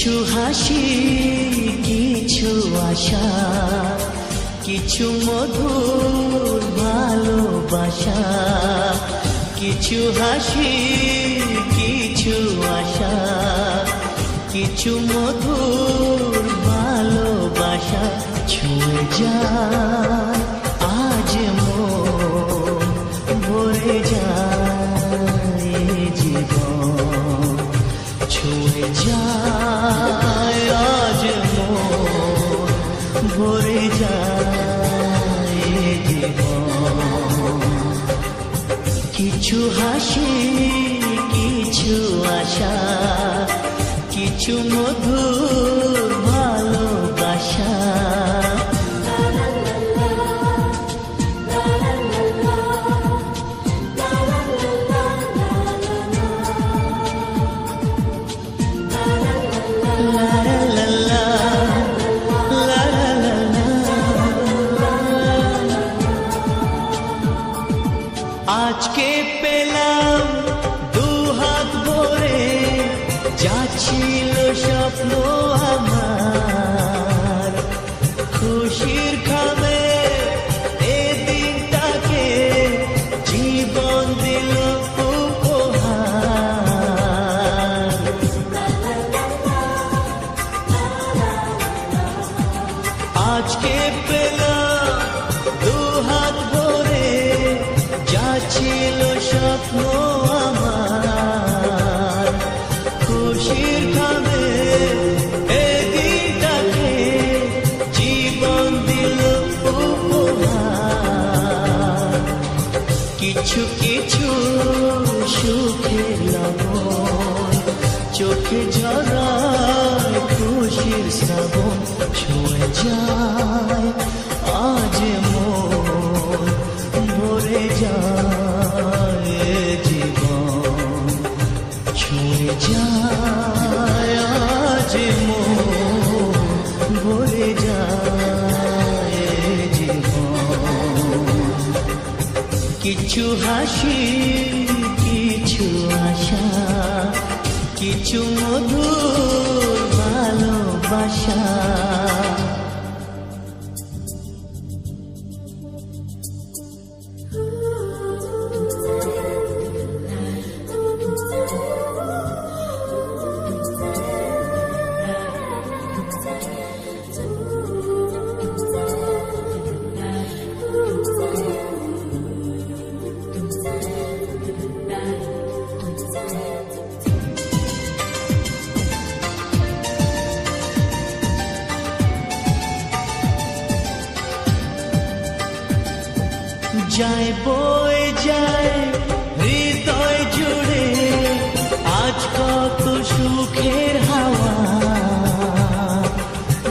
কিছু হাসি, কিছু আশা, কিছু মধুর ভালোবাসা। কিছু হাসি, কিছু আশা, কিছু মধুর ভালোবাসা। ছুঁয়ে যায় আজ মন, ভরে যায় জীবন। ছুঁয়ে যায় আজ মন, ভরে যায় জীবন। কিছু হাসি, কিছু আশা, কিছু মধুর ভালোবাসা। আজকে পেলাম দুহাত ভরে, যা ছিল স্বপ্ন আমার। খুশির খামে এ দিনটাকে জীবন দিল উপহার। আজকে পেলাম দুহাত ভরে, যা ছিল স্বপ্ন আমার। খুশির খামে এ দিনটাকে জীবন দিল উপহার। কিছু কিছু সুখের লবণ, চোখে ঝরায় খুশির শ্রাবণ। ছুঁয়ে যায় আজ মন, ভরে যায় জীবন। ছুঁয়ে যায় আজ মন, ভরে যায় জীবন। কিছু হাসি, কিছু আশা, কিছু মধুর ভালোবাসা। যায় বয়ে যায় হৃদয় জুড়ে আজ কত সুখের হাওয়া।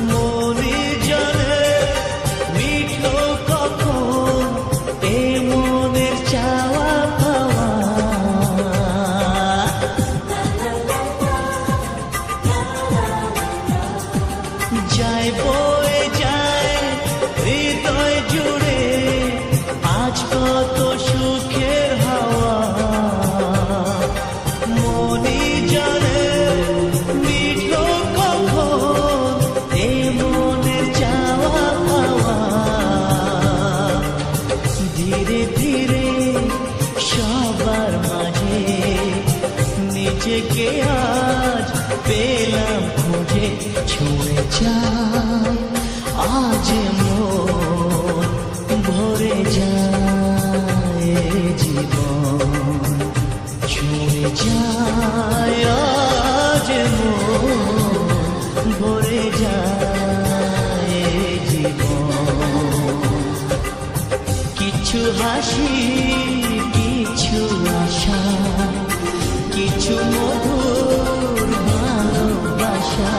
মনে জানে মিঠো কখন এ মনের চাওয়া পাওয়া। যায় বয়ে যায় হৃদয় জুড়ে আজ কত সুখের হাওয়া। মনে জানে মিঠো কখন এ মনের চাওয়া পাওয়া। ধীরে ধীরে সবার মাঝে নিজেকে আজ পেলাম খুঁজে। ছুঁয়ে যায় আজ মন, ভরে যায় জীবন। ছুঁয়ে যায় আজ মন, ভরে যায় জীবন। কিছু হাসি, কিছু আশা, কিছু মধুর ভালোবাসা।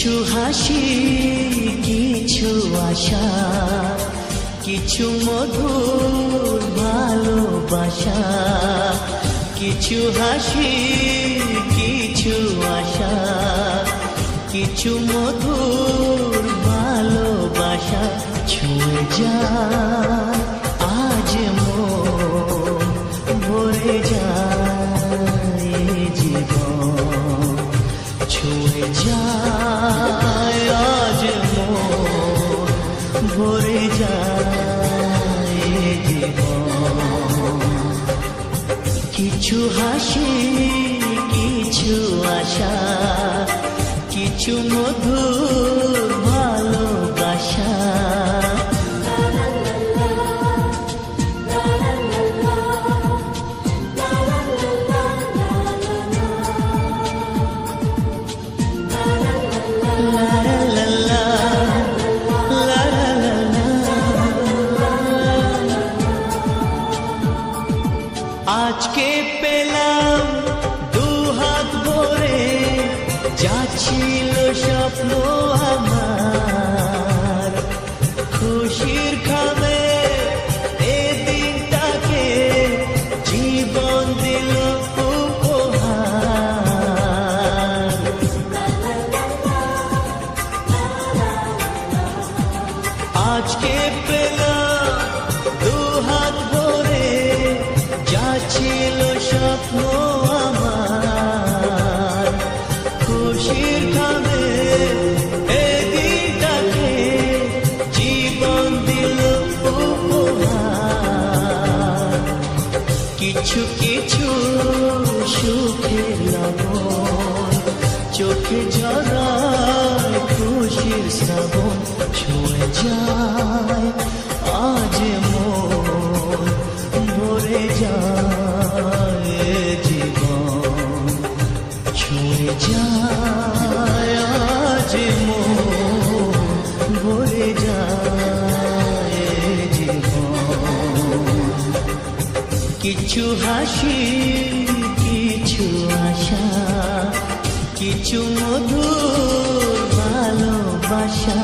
কিছু হাসি, কিছু আশা, কিছু মধুর ভালোবাসা। কিছু হাসি, কিছু আশা, কিছু মধুর ভালোবাসা। ছুঁয়ে যায় আজ মন, ভরে যায় জীবন। ছুঁয়ে যায় আজ মন, ভরে যায় জীবন। কিছু হাসি, কিছু আশা, কিছু মধুর ভালোবাসা। আজকে পেলাম দুহাত ভরে, যা ছিল স্বপ্ন আমার। খুশির খামে এ দিনটাকে জীবন দিল উপহার। আজকে পেলাম দুহাত ভরে, যা ছিল স্বপ্ন আমার। খুশির খামে এ দিনটাকে জীবন দিল উপহার। কিছু কিছু সুখের লবণ, চোখে ঝরায় খুশির শ্রাবণ। ছুঁয়ে যায় আজ মন, ভরে যায় জীবন। ছুঁয়ে যায় আজ মন, ভরে যায় জীবন। কিছু হাসি, কিছু আশা, কিছু মধুর ভালোবাসা।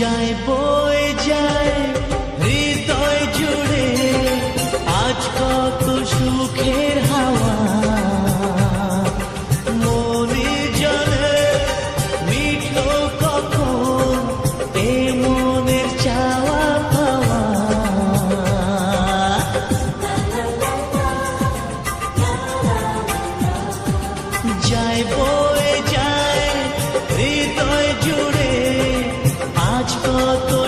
যায় বয়ে যায় হৃদয় জুড়ে আজ কত সুখের হাওয়া। মনে জলে মিঠো কখন এ মনের চাওয়া পাওয়া। যায় বয়ে যায় হৃদয় জুড়ে আজ কত